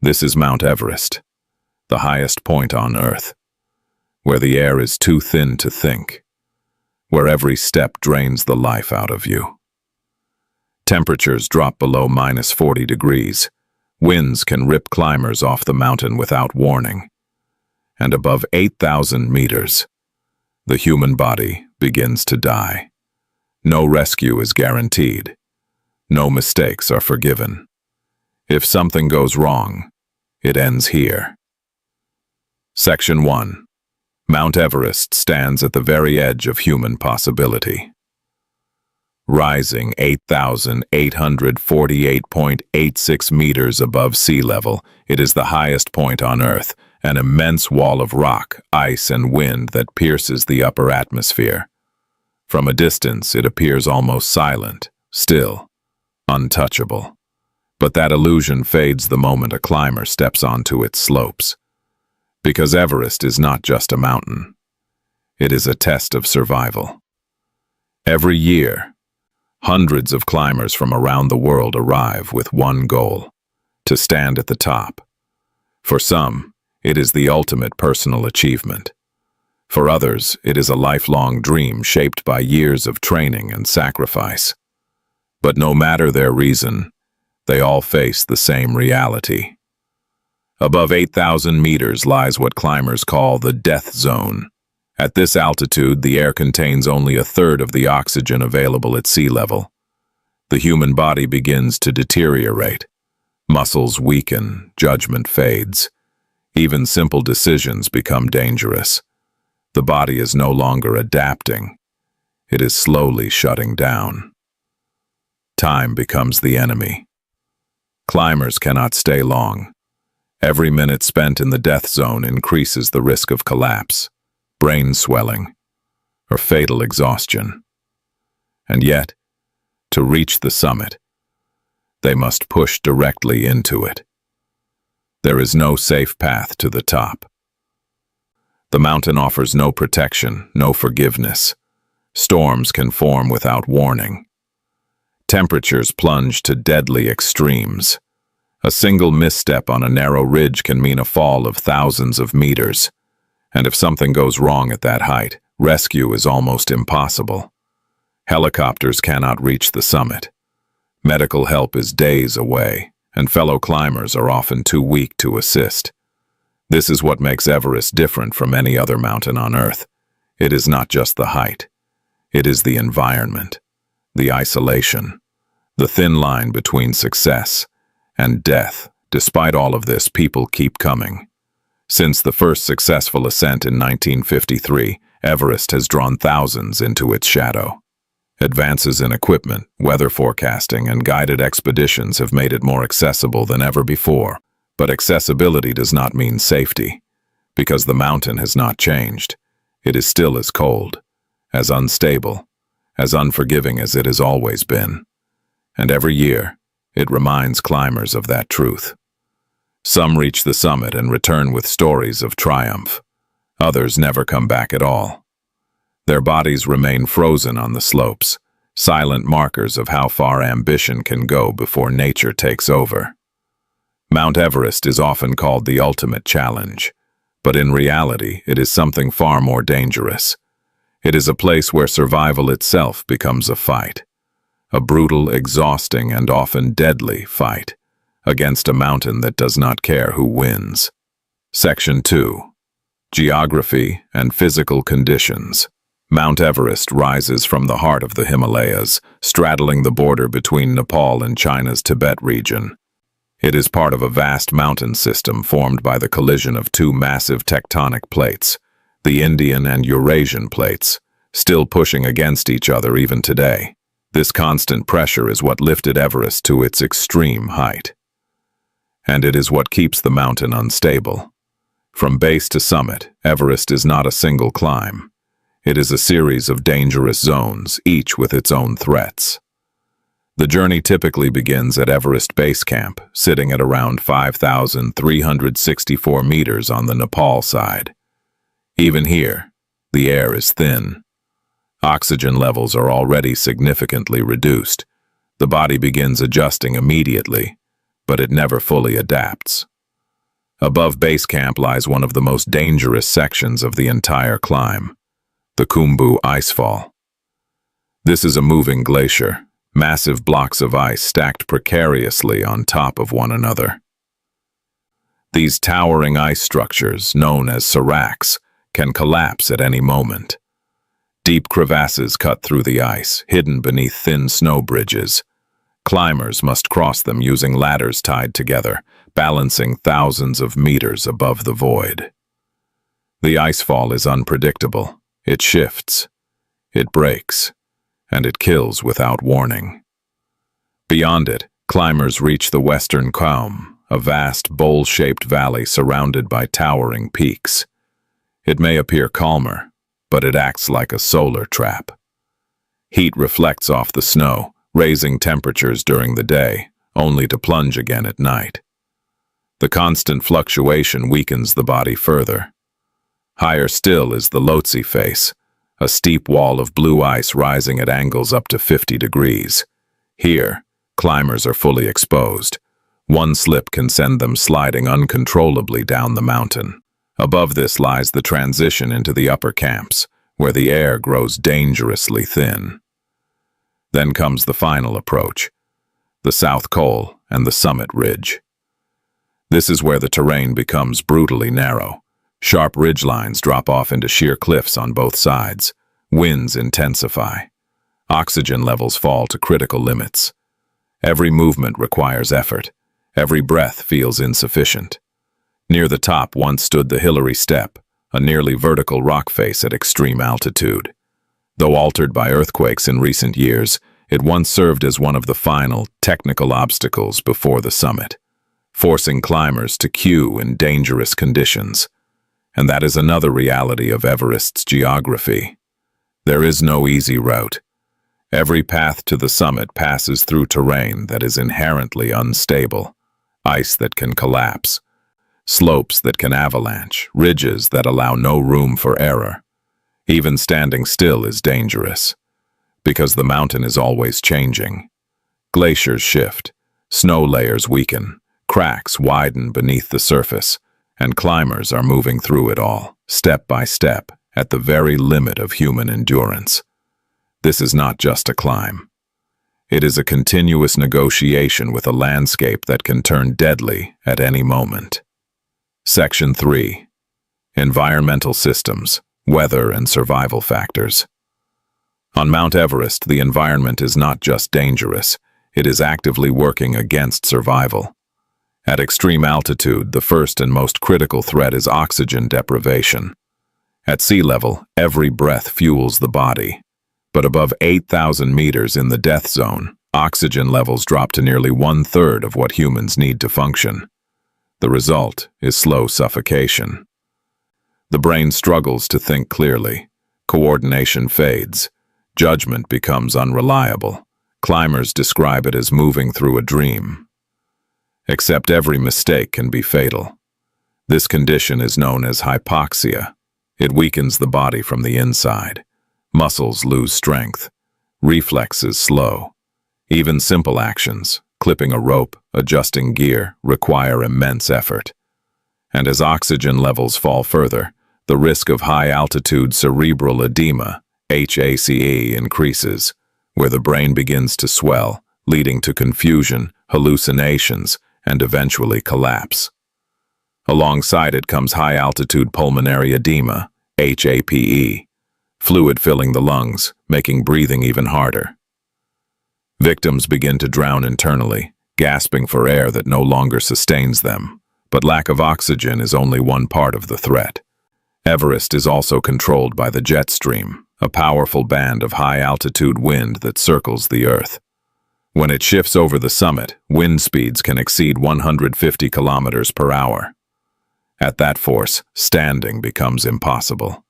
This is Mount Everest, the highest point on Earth, where the air is too thin to think, where every step drains the life out of you. Temperatures drop below -40 degrees. Winds can rip climbers off the mountain without warning. And above 8,000 meters, the human body begins to die. No rescue is guaranteed. No mistakes are forgiven. If something goes wrong, it ends here. Section 1. Mount Everest stands at the very edge of human possibility. Rising 8,848.86 meters above sea level, it is the highest point on Earth, an immense wall of rock, ice, and wind that pierces the upper atmosphere. From a distance, it appears almost silent, still, untouchable. But that illusion fades the moment a climber steps onto its slopes. Because Everest is not just a mountain. It is a test of survival. Every year, hundreds of climbers from around the world arrive with one goal: to stand at the top. For some, it is the ultimate personal achievement. For others, it is a lifelong dream shaped by years of training and sacrifice. But no matter their reason, they all face the same reality. Above 8,000 meters lies what climbers call the death zone. At this altitude, the air contains only a third of the oxygen available at sea level. The human body begins to deteriorate. Muscles weaken, judgment fades. Even simple decisions become dangerous. The body is no longer adapting. It is slowly shutting down. Time becomes the enemy. Climbers cannot stay long. Every minute spent in the death zone increases the risk of collapse, brain swelling, or fatal exhaustion. And yet, to reach the summit, they must push directly into it. There is no safe path to the top. The mountain offers no protection, no forgiveness. Storms can form without warning. Temperatures plunge to deadly extremes. A single misstep on a narrow ridge can mean a fall of thousands of meters. And if something goes wrong at that height, rescue is almost impossible. Helicopters cannot reach the summit. Medical help is days away, and fellow climbers are often too weak to assist. This is what makes Everest different from any other mountain on Earth. It is not just the height. It is the environment, the isolation, the thin line between success and death. Despite all of this, people keep coming. Since the first successful ascent in 1953, Everest has drawn thousands into its shadow. Advances in equipment, weather forecasting, and guided expeditions have made it more accessible than ever before. But accessibility does not mean safety, because the mountain has not changed. It is still as cold, as unstable, as unforgiving as it has always been. And every year, it reminds climbers of that truth. Some reach the summit and return with stories of triumph. Others never come back at all. Their bodies remain frozen on the slopes, silent markers of how far ambition can go before nature takes over. Mount Everest is often called the ultimate challenge, but in reality, it is something far more dangerous. It is a place where survival itself becomes a fight. A brutal, exhausting, and often deadly fight against a mountain that does not care who wins. Section 2. Geography and physical conditions. Mount Everest rises from the heart of the Himalayas, straddling the border between Nepal and China's Tibet region. It is part of a vast mountain system formed by the collision of two massive tectonic plates, the Indian and Eurasian plates, still pushing against each other even today. This constant pressure is what lifted Everest to its extreme height. And it is what keeps the mountain unstable. From base to summit, Everest is not a single climb. It is a series of dangerous zones, each with its own threats. The journey typically begins at Everest Base Camp, sitting at around 5,364 meters on the Nepal side. Even here, the air is thin. Oxygen levels are already significantly reduced. The body begins adjusting immediately, but it never fully adapts. Above base camp lies one of the most dangerous sections of the entire climb, the Khumbu Icefall. This is a moving glacier, massive blocks of ice stacked precariously on top of one another. These towering ice structures, known as seracs, can collapse at any moment. Deep crevasses cut through the ice, hidden beneath thin snow bridges. Climbers must cross them using ladders tied together, balancing thousands of meters above the void. The icefall is unpredictable. It shifts, it breaks, and it kills without warning. Beyond it, climbers reach the western Khumbu, a vast bowl-shaped valley surrounded by towering peaks. It may appear calmer, but it acts like a solar trap. Heat reflects off the snow, raising temperatures during the day, only to plunge again at night. The constant fluctuation weakens the body further. Higher still is the Lhotse face, a steep wall of blue ice rising at angles up to 50 degrees. Here, climbers are fully exposed. One slip can send them sliding uncontrollably down the mountain. Above this lies the transition into the upper camps, where the air grows dangerously thin. Then comes the final approach, the South Col and the summit ridge. This is where the terrain becomes brutally narrow. Sharp ridgelines drop off into sheer cliffs on both sides. Winds intensify. Oxygen levels fall to critical limits. Every movement requires effort. Every breath feels insufficient. Near the top once stood the Hillary Step, a nearly vertical rock face at extreme altitude. Though altered by earthquakes in recent years, it once served as one of the final, technical obstacles before the summit, forcing climbers to queue in dangerous conditions. And that is another reality of Everest's geography. There is no easy route. Every path to the summit passes through terrain that is inherently unstable, ice that can collapse, slopes that can avalanche, ridges that allow no room for error. Even standing still is dangerous, because the mountain is always changing. Glaciers shift, snow layers weaken, cracks widen beneath the surface, and climbers are moving through it all, step by step, at the very limit of human endurance. This is not just a climb. It is a continuous negotiation with a landscape that can turn deadly at any moment. Section 3. Environmental Systems, Weather and Survival Factors. On Mount Everest, the environment is not just dangerous, it is actively working against survival. At extreme altitude, the first and most critical threat is oxygen deprivation. At sea level, every breath fuels the body. But above 8,000 meters in the death zone, oxygen levels drop to nearly 1/3 of what humans need to function. The result is slow suffocation. The brain struggles to think clearly. Coordination fades. Judgment becomes unreliable. Climbers describe it as moving through a dream. Except every mistake can be fatal. This condition is known as hypoxia. It weakens the body from the inside. Muscles lose strength. Reflexes slow. Even simple actions, clipping a rope, adjusting gear, require immense effort. And as oxygen levels fall further, the risk of high-altitude cerebral edema, HACE, increases, where the brain begins to swell, leading to confusion, hallucinations, and eventually collapse. Alongside it comes high-altitude pulmonary edema, HAPE, fluid filling the lungs, making breathing even harder. Victims begin to drown internally, gasping for air that no longer sustains them. But lack of oxygen is only one part of the threat. Everest is also controlled by the jet stream, a powerful band of high-altitude wind that circles the Earth. When it shifts over the summit, wind speeds can exceed 150 kilometers per hour. At that force, standing becomes impossible.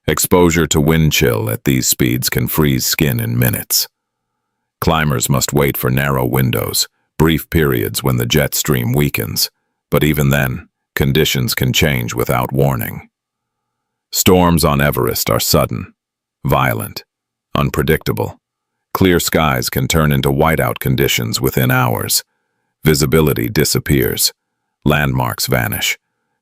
Exposure to wind chill at these speeds can freeze skin in minutes. Climbers must wait for narrow windows, brief periods when the jet stream weakens, but even then, conditions can change without warning. Storms on Everest are sudden, violent, unpredictable. Clear skies can turn into whiteout conditions within hours. Visibility disappears. Landmarks vanish.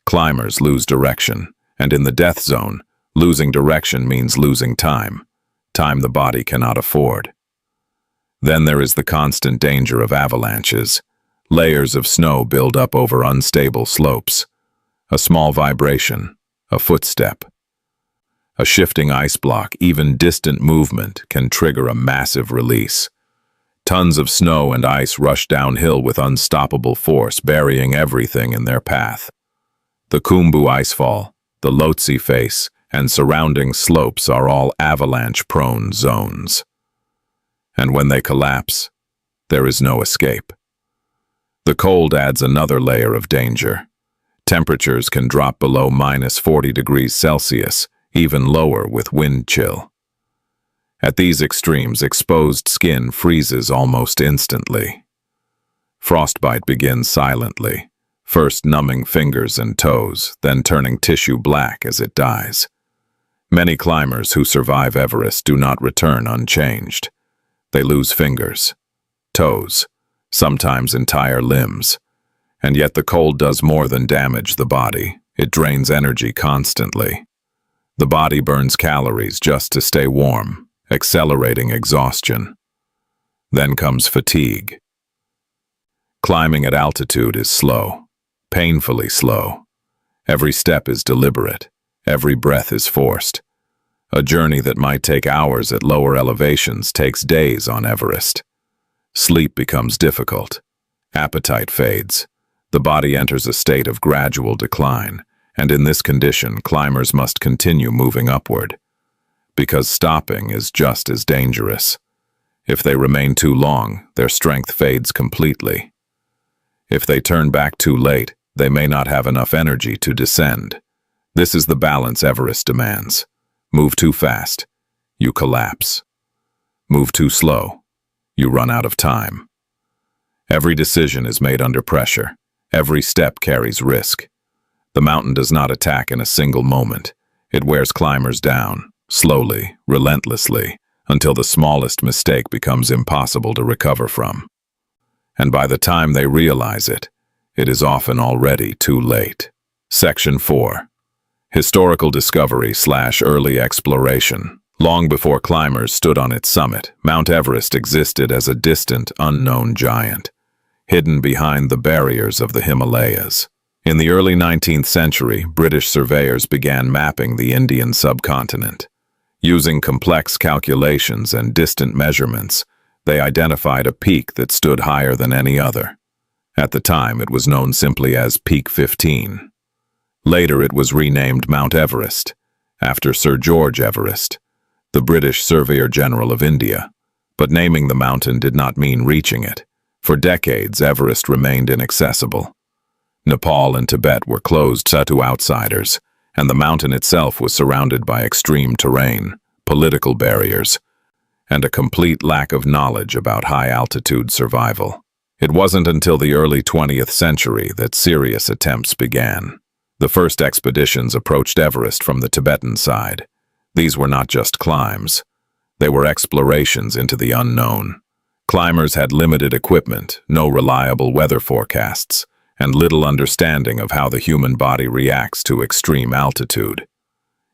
Climbers lose direction, and in the death zone, losing direction means losing time. Time the body cannot afford. Then there is the constant danger of avalanches. Layers of snow build up over unstable slopes. A small vibration, a footstep, a shifting ice block, even distant movement can trigger a massive release. Tons of snow and ice rush downhill with unstoppable force, burying everything in their path. The Khumbu Icefall, the Lhotse Face, and surrounding slopes are all avalanche-prone zones. And when they collapse, there is no escape. The cold adds another layer of danger. Temperatures can drop below -40 degrees Celsius, even lower with wind chill. At these extremes, exposed skin freezes almost instantly. Frostbite begins silently, first numbing fingers and toes, then turning tissue black as it dies. Many climbers who survive Everest do not return unchanged. They lose fingers, toes, sometimes entire limbs. And yet the cold does more than damage the body. It drains energy constantly. The body burns calories just to stay warm, accelerating exhaustion. Then comes fatigue. Climbing at altitude is slow, painfully slow. Every step is deliberate. Every breath is forced. A journey that might take hours at lower elevations takes days on Everest. Sleep becomes difficult. Appetite fades. The body enters a state of gradual decline, and in this condition, climbers must continue moving upward. Because stopping is just as dangerous. If they remain too long, their strength fades completely. If they turn back too late, they may not have enough energy to descend. This is the balance Everest demands. Move too fast, you collapse. Move too slow, you run out of time. Every decision is made under pressure. Every step carries risk. The mountain does not attack in a single moment. It wears climbers down, slowly, relentlessly, until the smallest mistake becomes impossible to recover from. And by the time they realize it, it is often already too late. Section 4. Historical discovery/early exploration. Long before climbers stood on its summit, Mount Everest existed as a distant, unknown giant, hidden behind the barriers of the Himalayas. In the early 19th century, British surveyors began mapping the Indian subcontinent. Using complex calculations and distant measurements, they identified a peak that stood higher than any other. At the time, it was known simply as Peak 15. Later, it was renamed Mount Everest, after Sir George Everest, the British Surveyor General of India. But naming the mountain did not mean reaching it. For decades, Everest remained inaccessible. Nepal and Tibet were closed to outsiders, and the mountain itself was surrounded by extreme terrain, political barriers, and a complete lack of knowledge about high-altitude survival. It wasn't until the early 20th century that serious attempts began. The first expeditions approached Everest from the Tibetan side. These were not just climbs. They were explorations into the unknown. Climbers had limited equipment, no reliable weather forecasts, and little understanding of how the human body reacts to extreme altitude.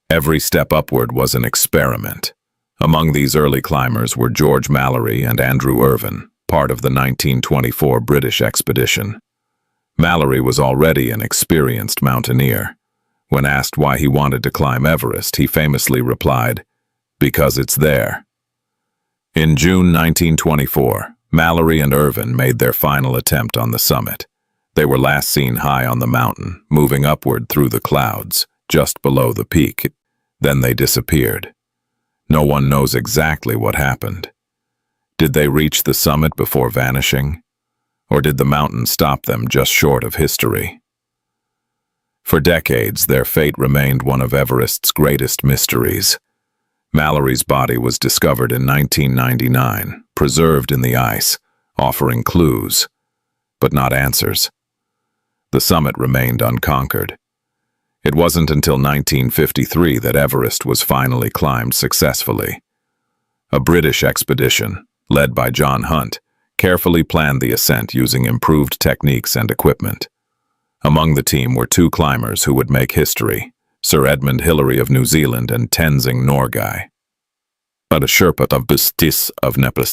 Every step upward was an experiment. Among these early climbers were George Mallory and Andrew Irvine, part of the 1924 British expedition. Mallory was already an experienced mountaineer. When asked why he wanted to climb Everest, he famously replied, "Because it's there." In June 1924, Mallory and Irvine made their final attempt on the summit. They were last seen high on the mountain, moving upward through the clouds, just below the peak. Then they disappeared. No one knows exactly what happened. Did they reach the summit before vanishing? Or did the mountain stop them just short of history? For decades, their fate remained one of Everest's greatest mysteries. Mallory's body was discovered in 1999, preserved in the ice, offering clues, but not answers. The summit remained unconquered. It wasn't until 1953 that Everest was finally climbed successfully. A British expedition, led by John Hunt, carefully planned the ascent using improved techniques and equipment. Among the team were two climbers who would make history, Sir Edmund Hillary of New Zealand and Tenzing Norgay, a Sherpa of Bustis of Nepal.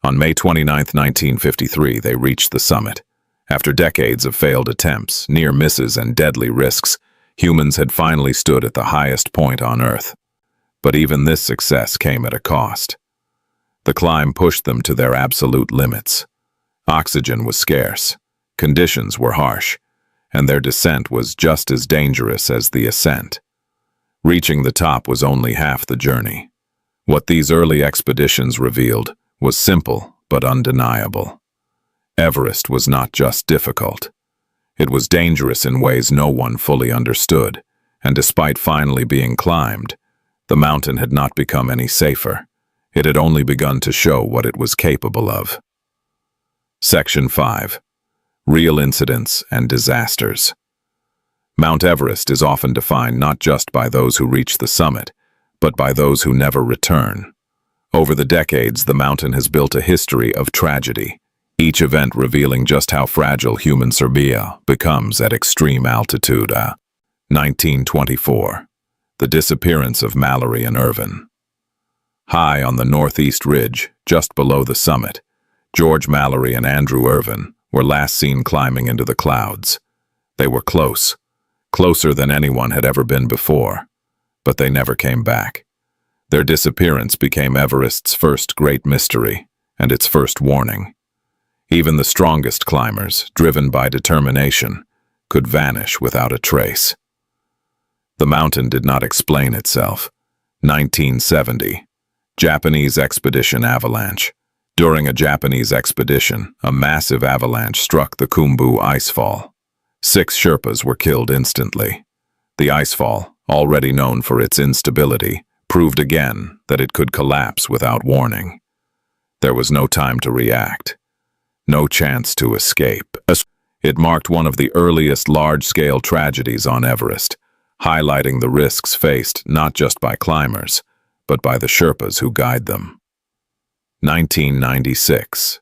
On May 29, 1953, they reached the summit. After decades of failed attempts, near misses, and deadly risks, humans had finally stood at the highest point on Earth. But even this success came at a cost. The climb pushed them to their absolute limits. Oxygen was scarce, conditions were harsh, and their descent was just as dangerous as the ascent. Reaching the top was only half the journey. What these early expeditions revealed was simple but undeniable. Everest was not just difficult. It was dangerous in ways no one fully understood, and despite finally being climbed, the mountain had not become any safer. It had only begun to show what it was capable of. Section 5. Real Incidents and Disasters. Mount Everest is often defined not just by those who reach the summit, but by those who never return. Over the decades, the mountain has built a history of tragedy, each event revealing just how fragile human survival becomes at extreme altitude. 1924. The disappearance of Mallory and Irvine. High on the northeast ridge, just below the summit, George Mallory and Andrew Irvine were last seen climbing into the clouds. They were close, closer than anyone had ever been before, but they never came back. Their disappearance became Everest's first great mystery and its first warning. Even the strongest climbers, driven by determination, could vanish without a trace. The mountain did not explain itself. 1970. Japanese expedition avalanche. During a Japanese expedition, a massive avalanche struck the Khumbu Icefall. 6 Sherpas were killed instantly. The icefall, already known for its instability, proved again that it could collapse without warning. There was no time to react, no chance to escape. It marked one of the earliest large-scale tragedies on Everest, highlighting the risks faced not just by climbers, but by the Sherpas who guide them. 1996.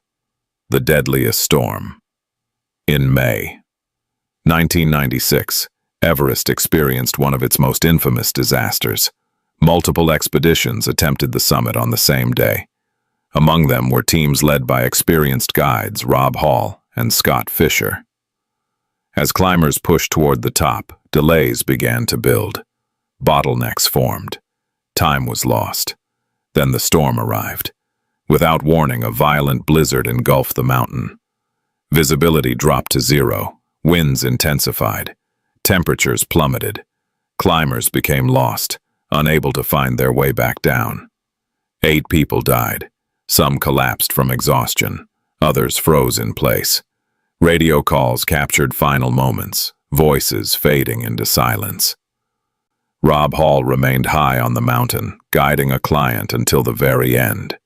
The deadliest storm. In May 1996, Everest experienced one of its most infamous disasters. Multiple expeditions attempted the summit on the same day. Among them were teams led by experienced guides Rob Hall and Scott Fisher. As climbers pushed toward the top, delays began to build. Bottlenecks formed. Time was lost. Then the storm arrived. Without warning, a violent blizzard engulfed the mountain. Visibility dropped to zero. Winds intensified. Temperatures plummeted. Climbers became lost, unable to find their way back down. 8 people died. Some collapsed from exhaustion. Others froze in place. Radio calls captured final moments, voices fading into silence. Rob Hall remained high on the mountain, guiding a client until the very end.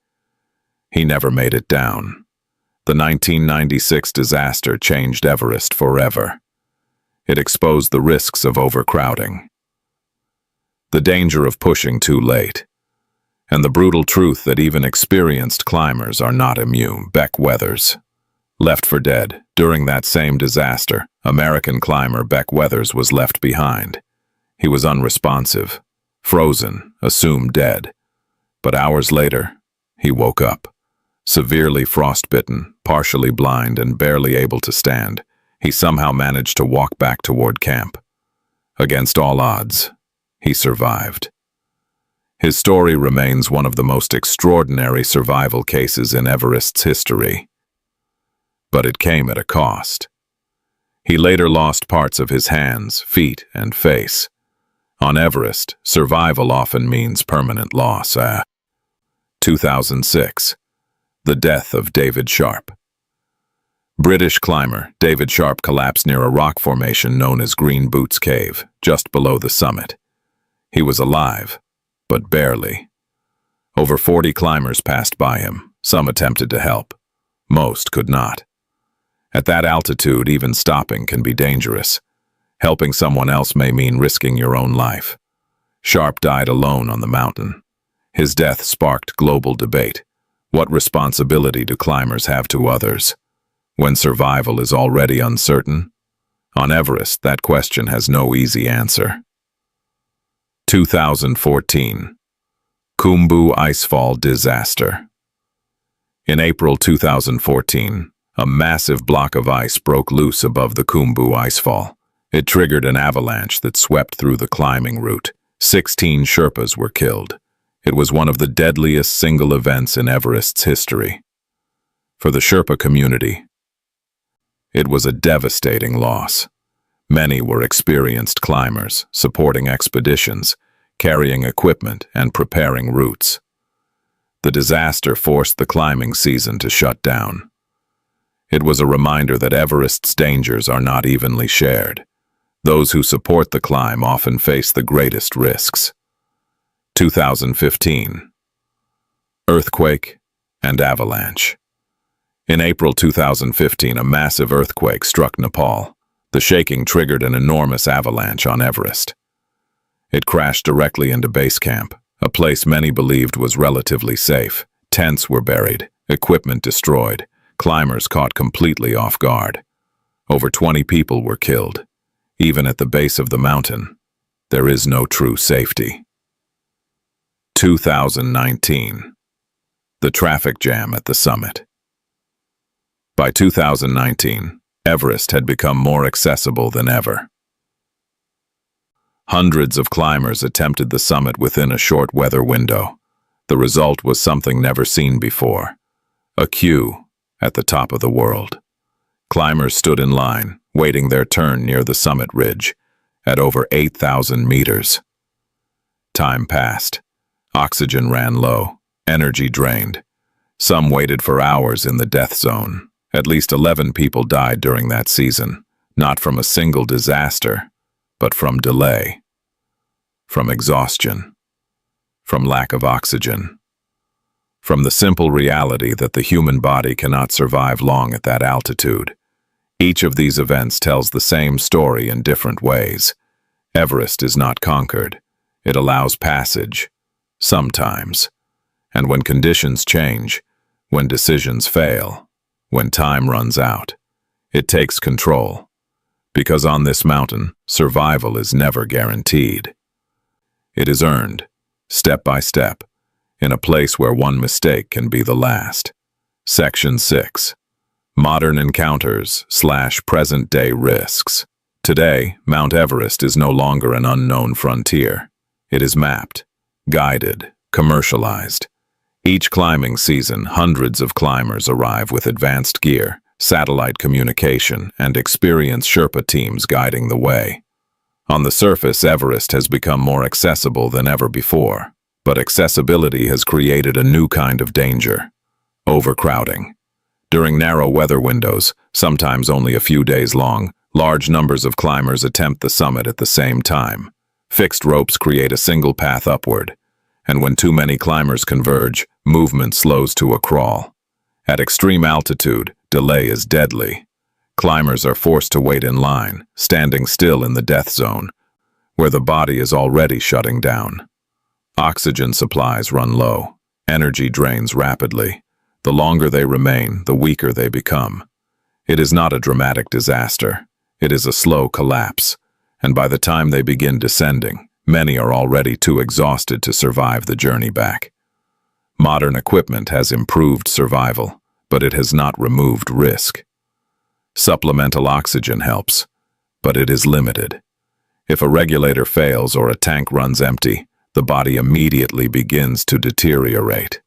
He never made it down. The 1996 disaster changed Everest forever. It exposed the risks of overcrowding, the danger of pushing too late, and the brutal truth that even experienced climbers are not immune. Beck Weathers. Left for dead. During that same disaster, American climber Beck Weathers was left behind. He was unresponsive, frozen, assumed dead. But hours later, he woke up. Severely frostbitten, partially blind, and barely able to stand, he somehow managed to walk back toward camp. Against all odds, he survived. His story remains one of the most extraordinary survival cases in Everest's history. But it came at a cost. He later lost parts of his hands, feet, and face. On Everest, survival often means permanent loss. 2006. The death of David Sharp. British climber David Sharp collapsed near a rock formation known as Green Boots Cave, just below the summit. He was alive, but barely. Over 40 climbers passed by him. Some attempted to help. Most could not. At that altitude, even stopping can be dangerous. Helping someone else may mean risking your own life. Sharp died alone on the mountain. His death sparked global debate. What responsibility do climbers have to others? When survival is already uncertain? On Everest, that question has no easy answer. 2014. Khumbu Icefall Disaster. In April 2014, a massive block of ice broke loose above the Khumbu Icefall. It triggered an avalanche that swept through the climbing route. 16 Sherpas were killed. It was one of the deadliest single events in Everest's history. For the Sherpa community, it was a devastating loss. Many were experienced climbers, supporting expeditions, carrying equipment, and preparing routes. The disaster forced the climbing season to shut down. It was a reminder that Everest's dangers are not evenly shared. Those who support the climb often face the greatest risks. 2015. Earthquake and avalanche. In April 2015, a massive earthquake struck Nepal. The shaking triggered an enormous avalanche on Everest. It crashed directly into base camp, a place many believed was relatively safe. Tents were buried, equipment destroyed, climbers caught completely off guard. Over 20 people were killed. Even at the base of the mountain, there is no true safety. 2019. The traffic jam at the summit. By 2019, Everest had become more accessible than ever. Hundreds of climbers attempted the summit within a short weather window. The result was something never seen before: a queue at the top of the world. Climbers stood in line, waiting their turn near the summit ridge, at over 8,000 meters. Time passed. Oxygen ran low, energy drained. Some waited for hours in the death zone. At least 11 people died during that season, not from a single disaster, but from delay, from exhaustion, from lack of oxygen, from the simple reality that the human body cannot survive long at that altitude. Each of these events tells the same story in different ways. Everest is not conquered. It allows passage, sometimes. And when conditions change, when decisions fail, when time runs out, it takes control. Because on this mountain, survival is never guaranteed. It is earned, step by step, in a place where one mistake can be the last. Section 6. Modern encounters / present-day risks. Today, Mount Everest is no longer an unknown frontier. It is mapped, guided, commercialized. Each climbing season, hundreds of climbers arrive with advanced gear, satellite communication, and experienced Sherpa teams guiding the way. On the surface, Everest has become more accessible than ever before, but accessibility has created a new kind of danger: overcrowding. During narrow weather windows, sometimes only a few days long, large numbers of climbers attempt the summit at the same time. Fixed ropes create a single path upward, and when too many climbers converge, movement slows to a crawl. At extreme altitude, delay is deadly. Climbers are forced to wait in line, standing still in the death zone, where the body is already shutting down. Oxygen supplies run low. Energy drains rapidly. The longer they remain, the weaker they become. It is not a dramatic disaster. It is a slow collapse, and by the time they begin descending, many are already too exhausted to survive the journey back. Modern equipment has improved survival, but it has not removed risk. Supplemental oxygen helps, but it is limited. If a regulator fails or a tank runs empty, the body immediately begins to deteriorate.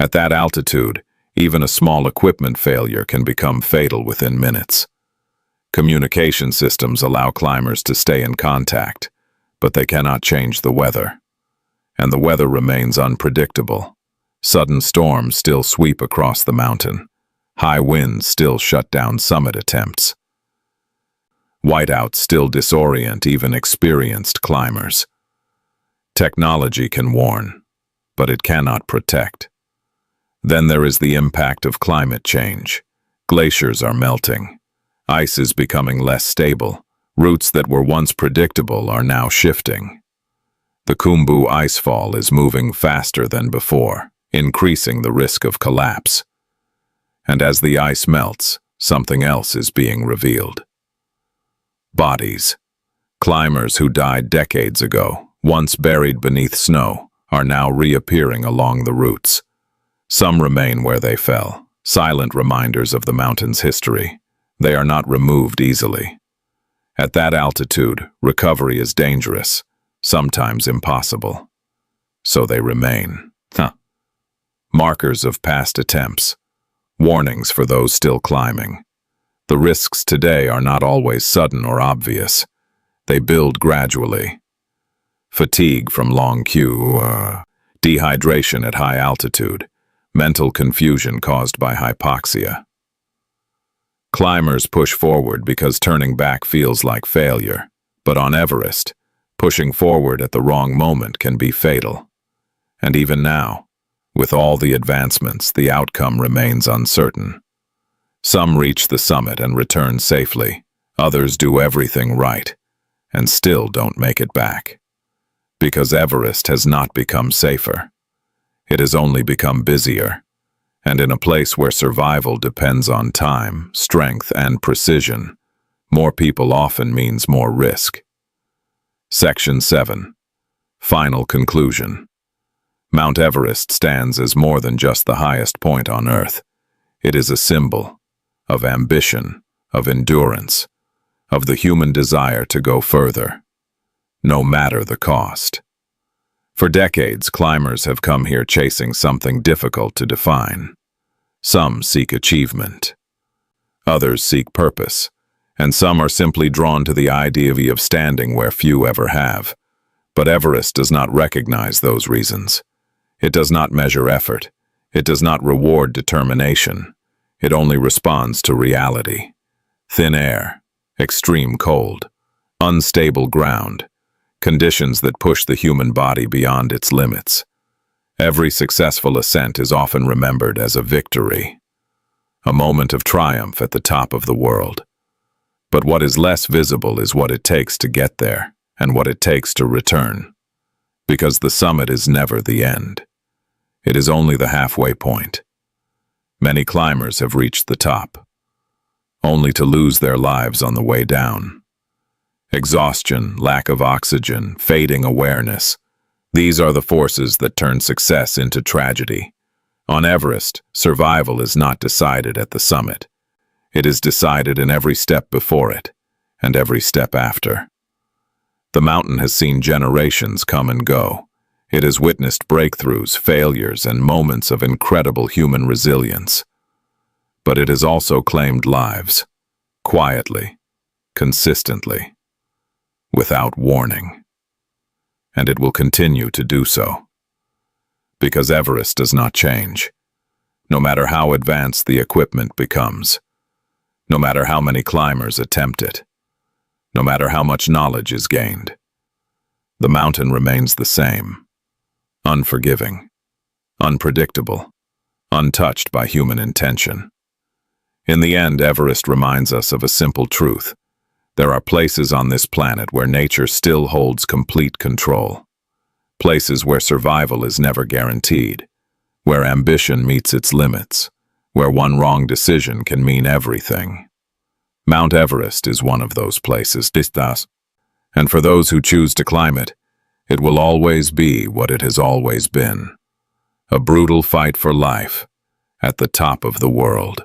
At that altitude, even a small equipment failure can become fatal within minutes. Communication systems allow climbers to stay in contact, but they cannot change the weather. And the weather remains unpredictable. Sudden storms still sweep across the mountain. High winds still shut down summit attempts. Whiteouts still disorient even experienced climbers. Technology can warn, but it cannot protect. Then there is the impact of climate change. Glaciers are melting. Ice is becoming less stable. Routes that were once predictable are now shifting. The Khumbu Icefall is moving faster than before, increasing the risk of collapse. And as the ice melts, something else is being revealed. Bodies. Climbers who died decades ago, once buried beneath snow, are now reappearing along the routes. Some remain where they fell, silent reminders of the mountain's history. They are not removed easily. At that altitude, recovery is dangerous, sometimes impossible. So they remain. Markers of past attempts. Warnings for those still climbing. The risks today are not always sudden or obvious. They build gradually. Fatigue from long queue, dehydration at high altitude, mental confusion caused by hypoxia. Climbers push forward because turning back feels like failure. But on Everest, pushing forward at the wrong moment can be fatal. And even now, with all the advancements, the outcome remains uncertain. Some reach the summit and return safely. Others do everything right and still don't make it back. Because Everest has not become safer. It has only become busier. And in a place where survival depends on time, strength, and precision, more people often means more risk. Section 7. Final conclusion. Mount Everest stands as more than just the highest point on Earth. It is a symbol of ambition, of endurance, of the human desire to go further, no matter the cost. For decades, climbers have come here chasing something difficult to define. Some seek achievement. Others seek purpose. And some are simply drawn to the idea of standing where few ever have. But Everest does not recognize those reasons. It does not measure effort. It does not reward determination. It only responds to reality. Thin air, extreme cold, unstable ground, conditions that push the human body beyond its limits. Every successful ascent is often remembered as a victory, a moment of triumph at the top of the world. But what is less visible is what it takes to get there and what it takes to return. Because the summit is never the end. It is only the halfway point. Many climbers have reached the top, only to lose their lives on the way down. Exhaustion, lack of oxygen, fading awareness. These are the forces that turn success into tragedy. On Everest, survival is not decided at the summit. It is decided in every step before it, and every step after. The mountain has seen generations come and go. It has witnessed breakthroughs, failures, and moments of incredible human resilience. But it has also claimed lives, quietly, consistently, without warning. And it will continue to do so. Because Everest does not change, no matter how advanced the equipment becomes. No matter how many climbers attempt it, no matter how much knowledge is gained, the mountain remains the same, unforgiving, unpredictable, untouched by human intention. In the end, Everest reminds us of a simple truth. There are places on this planet where nature still holds complete control. Places where survival is never guaranteed, where ambition meets its limits, where one wrong decision can mean everything. Mount Everest is one of those places, and for those who choose to climb it, it will always be what it has always been, a brutal fight for life at the top of the world.